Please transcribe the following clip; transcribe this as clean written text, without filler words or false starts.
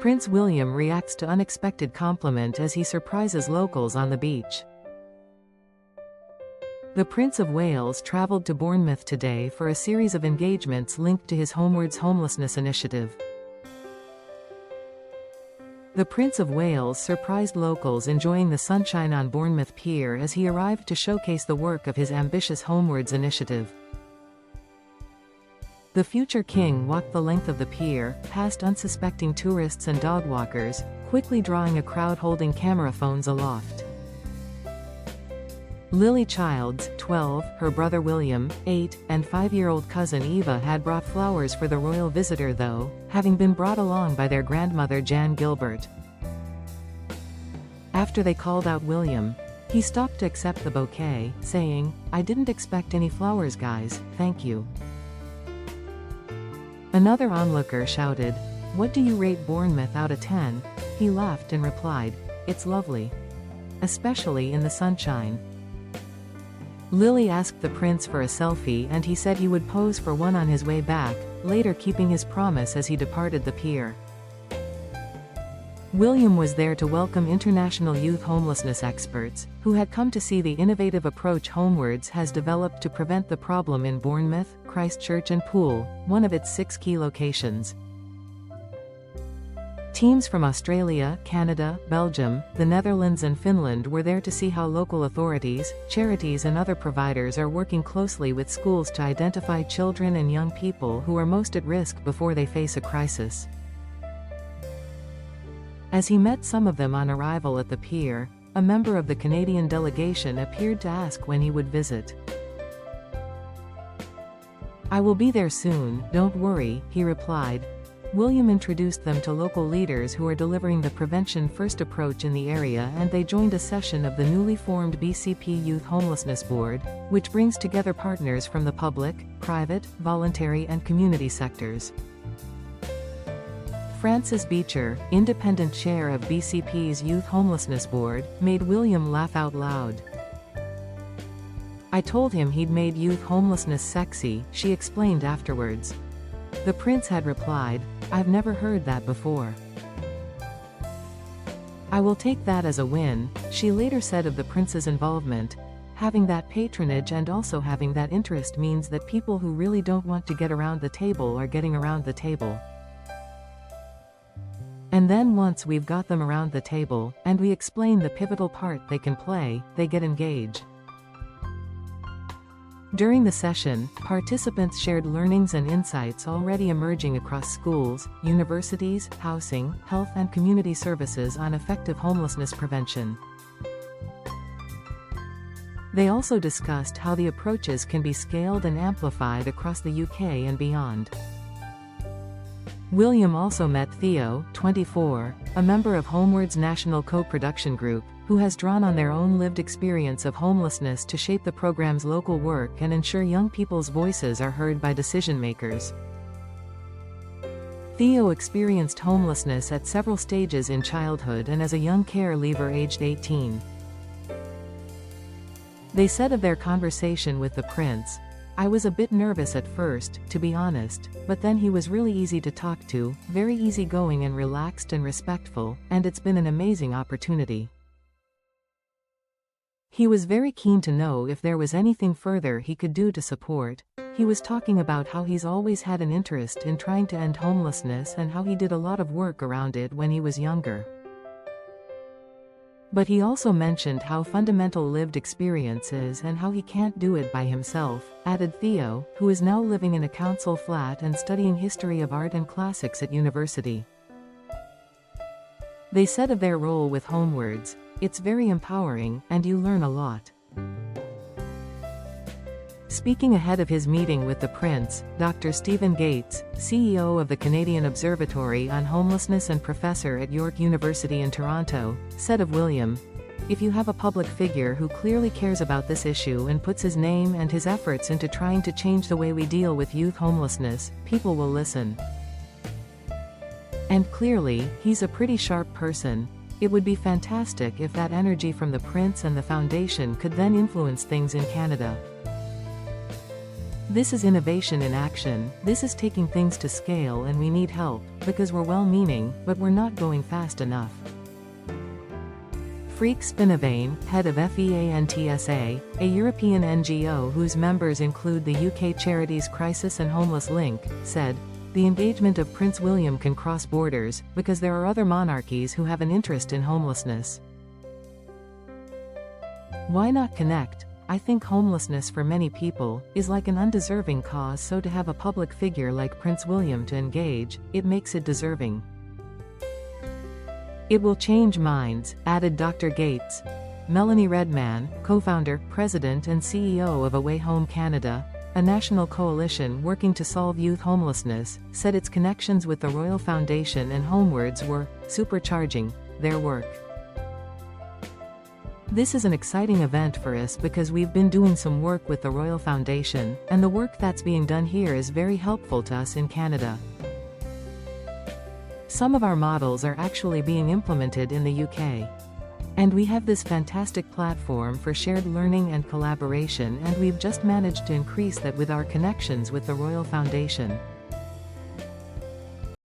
Prince William reacts to unexpected compliment as he surprises locals on the beach. The Prince of Wales travelled to Bournemouth today for a series of engagements linked to his Homewards homelessness initiative. The Prince of Wales surprised locals enjoying the sunshine on Bournemouth Pier as he arrived to showcase the work of his ambitious Homewards initiative. The future king walked the length of the pier, past unsuspecting tourists and dog walkers, quickly drawing a crowd holding camera phones aloft. Lily Childs, 12, her brother William, 8, and 5-year-old cousin Eva had brought flowers for the royal visitor though, having been brought along by their grandmother Jan Gilbert. After they called out William, he stopped to accept the bouquet, saying, "I didn't expect any flowers guys, thank you." Another onlooker shouted, "What do you rate Bournemouth out of 10? He laughed and replied, "It's lovely. Especially in the sunshine." Lily asked the prince for a selfie and he said he would pose for one on his way back, later keeping his promise as he departed the pier. William was there to welcome international youth homelessness experts, who had come to see the innovative approach Homewards has developed to prevent the problem in Bournemouth, Christchurch and Poole, one of its 6 key locations. Teams from Australia, Canada, Belgium, the Netherlands and Finland were there to see how local authorities, charities and other providers are working closely with schools to identify children and young people who are most at risk before they face a crisis. As he met some of them on arrival at the pier, a member of the Canadian delegation appeared to ask when he would visit. "I will be there soon, don't worry," he replied. William introduced them to local leaders who are delivering the Prevention First approach in the area, and they joined a session of the newly formed BCP Youth Homelessness Board, which brings together partners from the public, private, voluntary and community sectors. Frances Beecher, independent chair of BCP's Youth Homelessness Board, made William laugh out loud. "I told him he'd made youth homelessness sexy," she explained afterwards. The prince had replied, "I've never heard that before." "I will take that as a win," she later said of the prince's involvement. "Having that patronage and also having that interest means that people who really don't want to get around the table are getting around the table. And then once we've got them around the table, and we explain the pivotal part they can play, they get engaged." During the session, participants shared learnings and insights already emerging across schools, universities, housing, health and community services on effective homelessness prevention. They also discussed how the approaches can be scaled and amplified across the UK and beyond. William also met Theo, 24, a member of Homewards' national co-production group, who has drawn on their own lived experience of homelessness to shape the program's local work and ensure young people's voices are heard by decision-makers. Theo experienced homelessness at several stages in childhood and as a young care leaver aged 18. They said of their conversation with the prince, "I was a bit nervous at first, to be honest, but then he was really easy to talk to, very easygoing and relaxed and respectful, and it's been an amazing opportunity. He was very keen to know if there was anything further he could do to support." He was talking about how he's always had an interest in trying to end homelessness and how he did a lot of work around it when he was younger. But he also mentioned how fundamental lived experience is and how he can't do it by himself, added Theo, who is now living in a council flat and studying history of art and classics at university. They said of their role with Homewards, "It's very empowering, and you learn a lot." Speaking ahead of his meeting with the prince, Dr. Stephen Gates, CEO of the Canadian Observatory on Homelessness and professor at York University in Toronto, said of William, "If you have a public figure who clearly cares about this issue and puts his name and his efforts into trying to change the way we deal with youth homelessness, people will listen. And clearly, he's a pretty sharp person. It would be fantastic if that energy from the prince and the foundation could then influence things in Canada. This is innovation in action, this is taking things to scale and we need help." because we're well-meaning, but we're not going fast enough. Freek Spinneveen, head of FEANTSA, a European NGO whose members include the UK charities Crisis and Homeless Link, said, "The engagement of Prince William can cross borders, because there are other monarchies who have an interest in homelessness. Why not connect? I think homelessness for many people is like an undeserving cause, so to have a public figure like Prince William to engage, it makes it deserving. It will change minds," added Dr. Gates. Melanie Redman, co-founder, president and CEO of Away Home Canada, a national coalition working to solve youth homelessness, said its connections with the Royal Foundation and Homewards were supercharging their work. "This is an exciting event for us because we've been doing some work with the Royal Foundation, and the work that's being done here is very helpful to us in Canada. Some of our models are actually being implemented in the UK. And we have this fantastic platform for shared learning and collaboration, and we've just managed to increase that with our connections with the Royal Foundation."